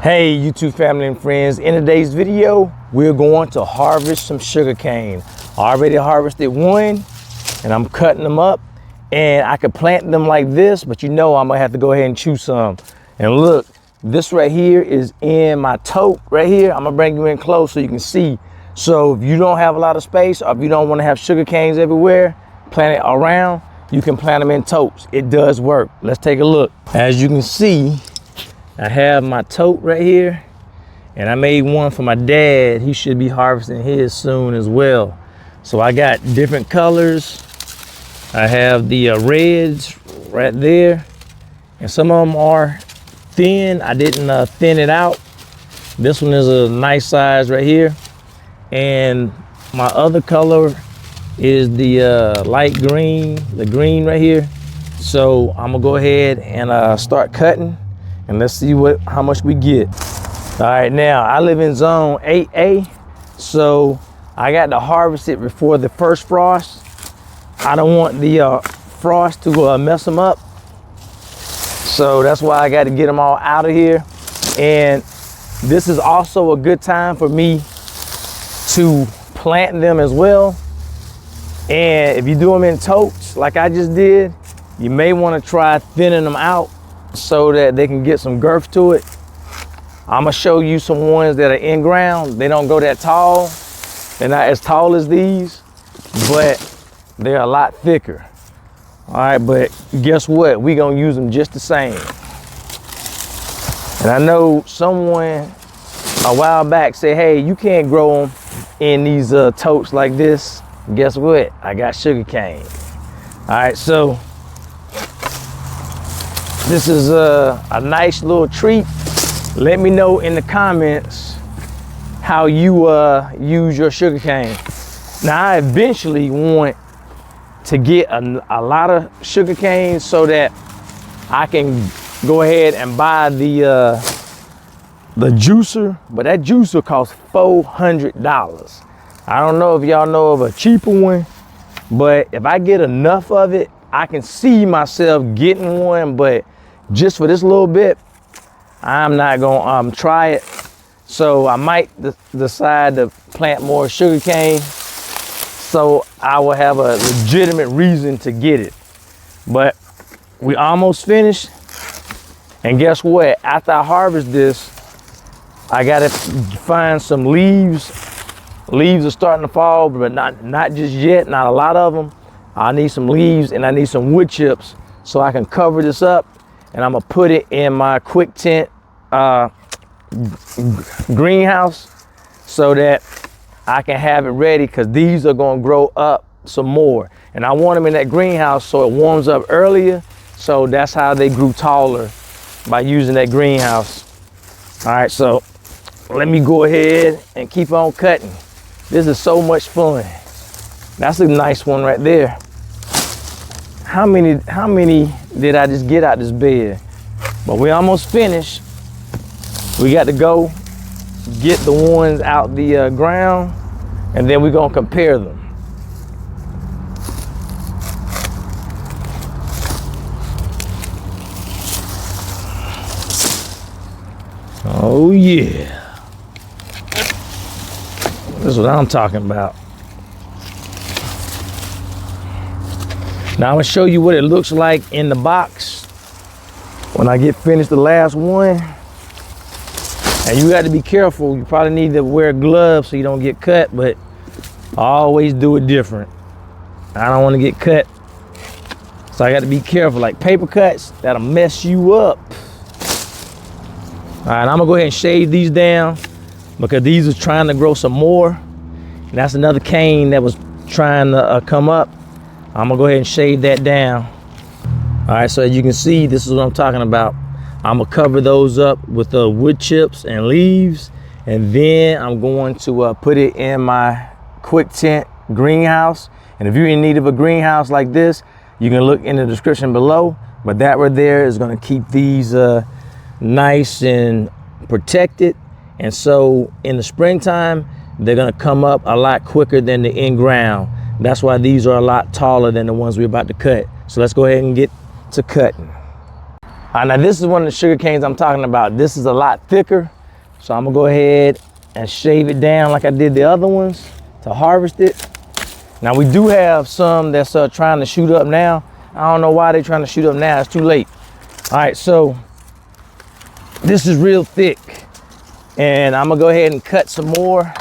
Hey YouTube family and friends, in today's video we're going to harvest some sugarcane. I already harvested one and I'm cutting them up, and I could plant them like this, but you know I'm gonna have to go ahead and chew some. And look, this right here is in my tote right here. I'm gonna bring you in close so you can see. So if you don't have a lot of space, or if you don't want to have sugar canes everywhere planted around, you can plant them in totes. It does work. Let's take a look. As you can see, I have my tote right here, and I made one for my dad. He should be harvesting his soon as well. So I got different colors. I have the reds right there, and some of them are thin. I didn't thin it out. This one is a nice size right here, and my other color is the light green, the green right here. So I'm gonna go ahead and start cutting, and let's see how much we get. All right, now I live in zone 8A, so I got to harvest it before the first frost. I don't want the frost to mess them up, so that's why I got to get them all out of here. And this is also a good time for me to plant them as well. And if you do them in totes like I just did, you may want to try thinning them out so that they can get some girth to it. I'm gonna show you some ones that are in ground. They don't go that tall. They're not as tall as these, but they're a lot thicker. All right, but guess what? We gonna use them just the same. And I know someone a while back said, hey, you can't grow them in these totes like this. Guess what? I got sugarcane. All right, so this is a nice little treat. Let me know in the comments how you use your sugarcane. Now, I eventually want to get a lot of sugarcane so that I can go ahead and buy the juicer, but that juicer costs $400. I don't know if y'all know of a cheaper one, but if I get enough of it, I can see myself getting one. But just for this little bit, I'm not gonna try it. So I might decide to plant more sugarcane, so I will have a legitimate reason to get it. But we almost finished, and guess what? After I harvest this, I gotta find some leaves. Leaves are starting to fall, but not just yet, not a lot of them. I need some leaves and I need some wood chips so I can cover this up, and I'm gonna put it in my Quictent greenhouse so that I can have it ready, because these are gonna grow up some more. And I want them in that greenhouse so it warms up earlier. So that's how they grew taller, by using that greenhouse. All right, so let me go ahead and keep on cutting. This is so much fun. That's a nice one right there. How many did I just get out this bed? But we almost finished. We got to go get the ones out the ground, and then we're gonna compare them. Oh yeah. This is what I'm talking about. Now I'm gonna show you what it looks like in the box when I get finished the last one. And you got to be careful. You probably need to wear gloves so you don't get cut, but I always do it different. I don't want to get cut, so I got to be careful. Like paper cuts, that'll mess you up. All right, I'm gonna go ahead and shave these down, because these are trying to grow some more. And that's another cane that was trying to come up. I'm gonna go ahead and shave that down. All right, so as you can see, this is what I'm talking about. I'm gonna cover those up with wood chips and leaves, and then I'm going to put it in my Quictent greenhouse. And if you're in need of a greenhouse like this, you can look in the description below. But that right there is gonna keep these nice and protected. And so in the springtime, they're gonna come up a lot quicker than the in-ground. That's why these are a lot taller than the ones we're about to cut. So let's go ahead and get to cutting. Now this is one of the sugar canes I'm talking about. This is a lot thicker. So I'm gonna go ahead and shave it down like I did the other ones to harvest it. Now we do have some that's trying to shoot up now. I don't know why they're trying to shoot up now, it's too late. All right, so this is real thick. And I'm gonna go ahead and cut some more.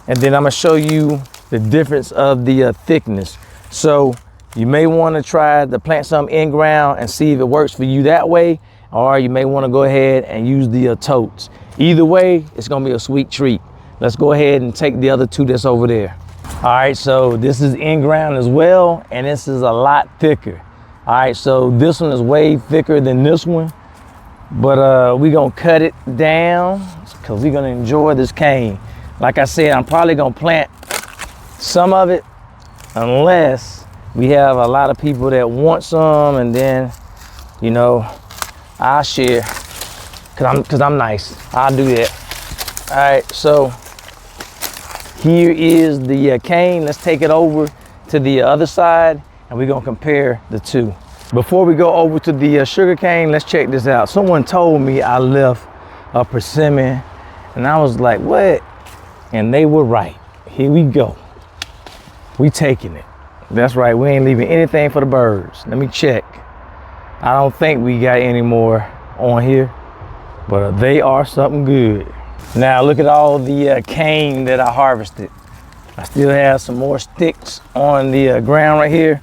And then I'm gonna show you the difference of the thickness. So you may wanna try to plant some in ground and see if it works for you that way, or you may wanna go ahead and use the totes. Either way, it's gonna be a sweet treat. Let's go ahead and take the other two that's over there. All right, so this is in ground as well, and this is a lot thicker. All right, so this one is way thicker than this one, but we're gonna cut it down because we're gonna enjoy this cane. Like I said, I'm probably gonna plant some of it unless we have a lot of people that want some, and then, you know, I'll share because I'm nice. I'll do that. All right, so here is the cane. Let's take it over to the other side and we're gonna compare the two. Before we go over to the sugar cane, let's check this out. Someone told me I left a persimmon and I was like, what? And they were right. Here we go. We taking it. That's right, we ain't leaving anything for the birds. Let me check. I don't think we got any more on here, but they are something good. Now look at all the cane that I harvested. I still have some more sticks on the ground right here,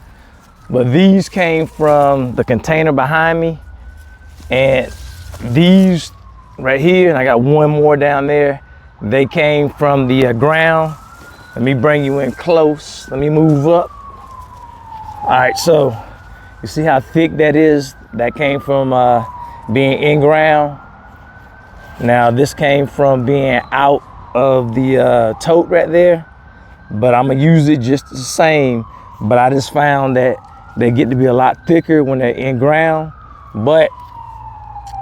but these came from the container behind me, and these right here, and I got one more down there, they came from the ground. Let me bring you in close. Let me move up. All right, so you see how thick that is? That came from being in ground. Now this came from being out of the tote right there, but I'm gonna use it just the same. But I just found that they get to be a lot thicker when they're in ground, but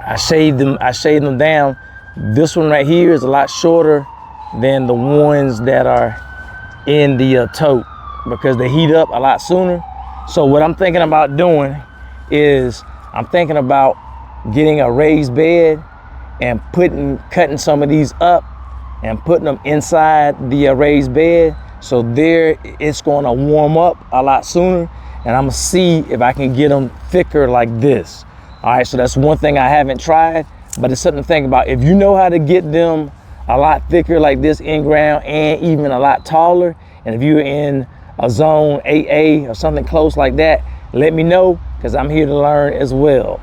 I shaved them down. This one right here is a lot shorter than the ones that are in the tote because they heat up a lot sooner. So what I'm thinking about doing is I'm thinking about getting a raised bed and cutting some of these up and putting them inside the raised bed. So there it's gonna warm up a lot sooner, and I'm gonna see if I can get them thicker like this. All right, so that's one thing I haven't tried, but it's something to think about. If you know how to get them a lot thicker like this in ground and even a lot taller, and if you're in a zone 8A or something close like that, let me know, because I'm here to learn as well.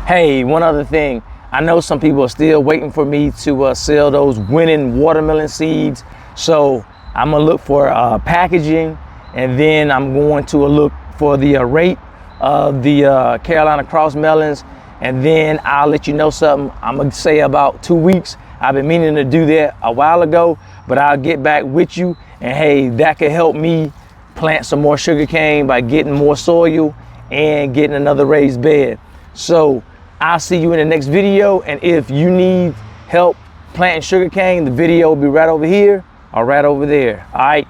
Hey, one other thing. I know some people are still waiting for me to sell those winning watermelon seeds. So I'm gonna look for packaging, and then I'm going to look for the rate of the Carolina cross melons, and then I'll let you know something. I'm gonna say about 2 weeks. I've been meaning to do that a while ago, but I'll get back with you. And hey, that could help me plant some more sugarcane by getting more soil and getting another raised bed. So I'll see you in the next video. And if you need help planting sugarcane, the video will be right over here or right over there. All right.